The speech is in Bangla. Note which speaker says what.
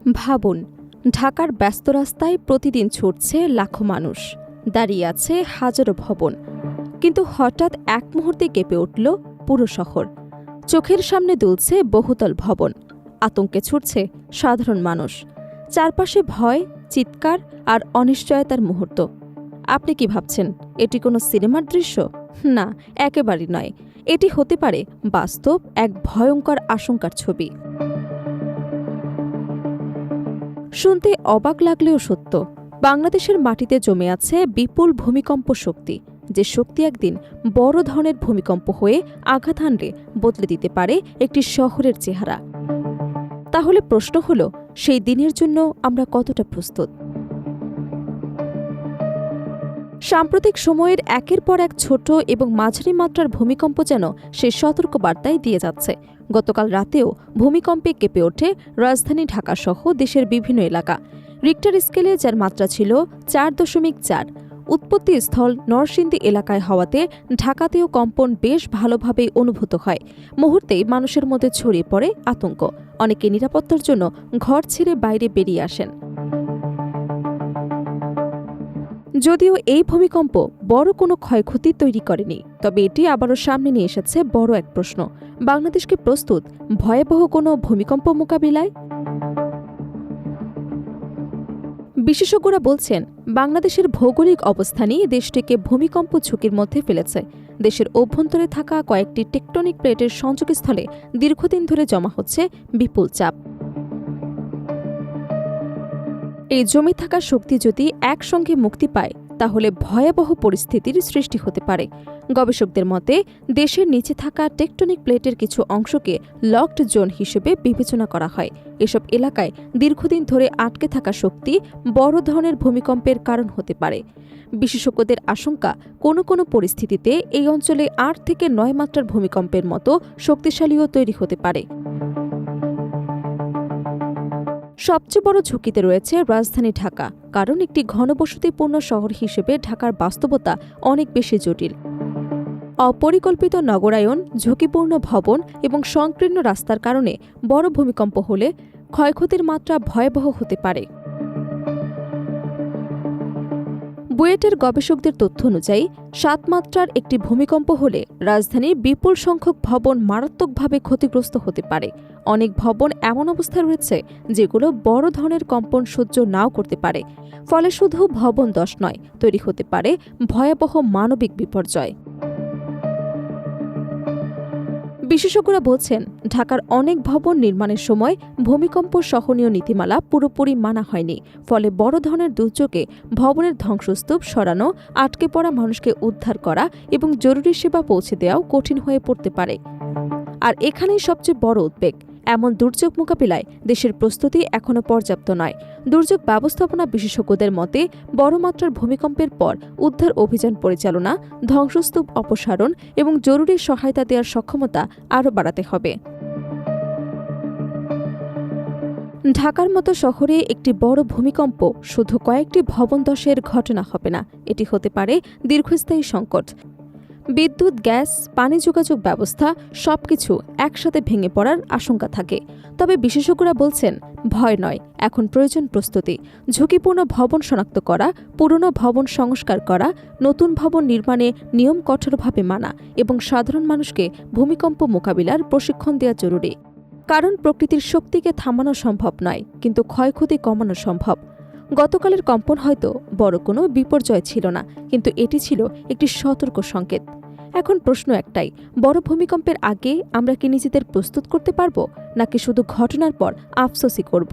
Speaker 1: ভাবুন, ঢাকার ব্যস্ত রাস্তায় প্রতিদিন ছুটছে লাখো মানুষ, দাঁড়িয়ে আছে হাজারো ভবন, কিন্তু হঠাৎ এক মুহূর্তে কেঁপে উঠল পুরো শহর। চোখের সামনে দুলছে বহুতল ভবন, আতঙ্কে ছুটছে সাধারণ মানুষ। চারপাশে ভয়, চিৎকার আর অনিশ্চয়তার মুহূর্ত। আপনি কি ভাবছেন এটি কোনো সিনেমার দৃশ্য? না, একেবারেই নয়। এটি হতে পারে বাস্তব এক ভয়ঙ্কর আশঙ্কার ছবি। শুনতে অবাক লাগলেও সত্য, বাংলাদেশের মাটিতে জমে আছে বিপুল ভূমিকম্প শক্তি, যে শক্তি একদিন বড় ধরনের ভূমিকম্প হয়ে আঘাত হানলে বদলে দিতে পারে একটি শহরের চেহারা। তাহলে প্রশ্ন হল, সেই দিনের জন্য আমরা কতটা প্রস্তুত? সাম্প্রতিক সময়ের একের পর এক ছোট এবং মাঝারি মাত্রার ভূমিকম্প যেন সেই সতর্কবার্তাই দিয়ে যাচ্ছে। গতকাল রাতেও ভূমিকম্পে কেঁপে ওঠে রাজধানী ঢাকাসহ দেশের বিভিন্ন এলাকা। রিক্টার স্কেলে যার মাত্রা ছিল 4.4। উৎপত্তিস্থল নরসিংদী এলাকায় হওয়াতে ঢাকাতেও কম্পন বেশ ভালোভাবেই অনুভূত হয়। মুহূর্তেই মানুষের মধ্যে ছড়িয়ে পড়ে আতঙ্ক। অনেকে নিরাপত্তার জন্য ঘর ছেড়ে বাইরে বেরিয়ে আসেন। যদিও এই ভূমিকম্প বড় কোনো ক্ষয়ক্ষতি তৈরি করেনি, তবে এটি আবারও সামনে নিয়ে এসেছে বড় এক প্রশ্ন: বাংলাদেশকে প্রস্তুত ভয়াবহ কোনো ভূমিকম্প মোকাবিলায়? বিশেষজ্ঞরা বলছেন, বাংলাদেশের ভৌগোলিক অবস্থানই দেশটিকে ভূমিকম্প ঝুঁকির মধ্যে ফেলেছে। দেশের অভ্যন্তরে থাকা কয়েকটি টেকটনিক প্লেটের সংযোগস্থলে দীর্ঘদিন ধরে জমা হচ্ছে বিপুল চাপ। এই জমে থাকা শক্তি যদি একসঙ্গে মুক্তি পায়, তাহলে ভয়াবহ পরিস্থিতির সৃষ্টি হতে পারে। গবেষকদের মতে, দেশের নিচে থাকা টেকটনিক প্লেটের কিছু অংশকে লকড জোন হিসেবে বিবেচনা করা হয়। এসব এলাকায় দীর্ঘদিন ধরে আটকে থাকা শক্তি বড় ধরনের ভূমিকম্পের কারণ হতে পারে। বিশেষজ্ঞদের আশঙ্কা, কোনো কোনো পরিস্থিতিতে এই অঞ্চলে 8 থেকে 9 মাত্রার ভূমিকম্পের মতো শক্তিশালীও তৈরি হতে পারে। সবচেয়ে বড় ঝুঁকিতে রয়েছে রাজধানী ঢাকা, কারণ একটি ঘনবসতিপূর্ণ শহর হিসেবে ঢাকার বাস্তবতা অনেক বেশি জটিল। অপরিকল্পিত নগরায়ন, ঝুঁকিপূর্ণ ভবন এবং সংকীর্ণ রাস্তার কারণে বড় ভূমিকম্প হলে ক্ষয়ক্ষতির মাত্রা ভয়াবহ হতে পারে। বুয়েটের গবেষকদের তথ্য অনুযায়ী 7 মাত্রার একটি ভূমিকম্প হলে রাজধানীর বিপুল সংখ্যক ভবন মারাত্মকভাবে ক্ষতিগ্রস্ত হতে পারে। অনেক ভবন এমন অবস্থায় রয়েছে যেগুলো বড় ধরনের কম্পন সহ্য নাও করতে পারে। ফলে শুধু ভবন ধস নয়, তৈরি হতে পারে ভয়াবহ মানবিক বিপর্যয়। বিশেষজ্ঞরা বলছেন, ঢাকার অনেক ভবন নির্মাণের সময় ভূমিকম্প সহনীয় নীতিমালা পুরোপুরি মানা হয়নি। ফলে বড় ধরনের দুর্যোগে ভবনের ধ্বংসস্তূপ সরানো, আটকে পড়া মানুষকে উদ্ধার করা এবং জরুরি সেবা পৌঁছে দেওয়াও কঠিন হয়ে পড়তে পারে। আর এখানেই সবচেয়ে বড় উদ্বেগ, এমন দুর্যোগ মোকাবিলায় দেশের প্রস্তুতি এখনও পর্যাপ্ত নয়। দুর্যোগ ব্যবস্থাপনা বিশেষজ্ঞদের মতে, বড় মাত্রার ভূমিকম্পের পর উদ্ধার অভিযান পরিচালনা, ধ্বংসস্তূপ অপসারণ এবং জরুরি সহায়তা দেওয়ার সক্ষমতা আরও বাড়াতে হবে। ঢাকার মতো শহরে একটি বড় ভূমিকম্প শুধু কয়েকটি ভবন ধসের ঘটনা হবে না, এটি হতে পারে দীর্ঘস্থায়ী সংকট। বিদ্যুৎ, গ্যাস, পানি যোগাযোগ ব্যবস্থা সবকিছু একসাথে ভেঙে পড়ার আশঙ্কা থাকে। তবে বিশেষজ্ঞরা বলছেন, ভয় নয়, এখন প্রয়োজন প্রস্তুতি। ঝুঁকিপূর্ণ ভবন শনাক্ত করা, পুরনো ভবন সংস্কার করা, নতুন ভবন নির্মাণে নিয়ম কঠোরভাবে মানা এবং সাধারণ মানুষকে ভূমিকম্প মোকাবিলার প্রশিক্ষণ দেওয়া জরুরি। কারণ প্রকৃতির শক্তিকে থামানো সম্ভব নয়, কিন্তু ক্ষয়ক্ষতি কমানো সম্ভব। গতকালের কম্পন হয়তো বড় কোনো বিপর্যয় ছিল না, কিন্তু এটি ছিল একটি সতর্ক সংকেত। এখন প্রশ্ন একটাই, বড় ভূমিকম্পের আগে আমরা কি নিজেদের প্রস্তুত করতে পারব, নাকি শুধু ঘটনার পর আফসোসই করব?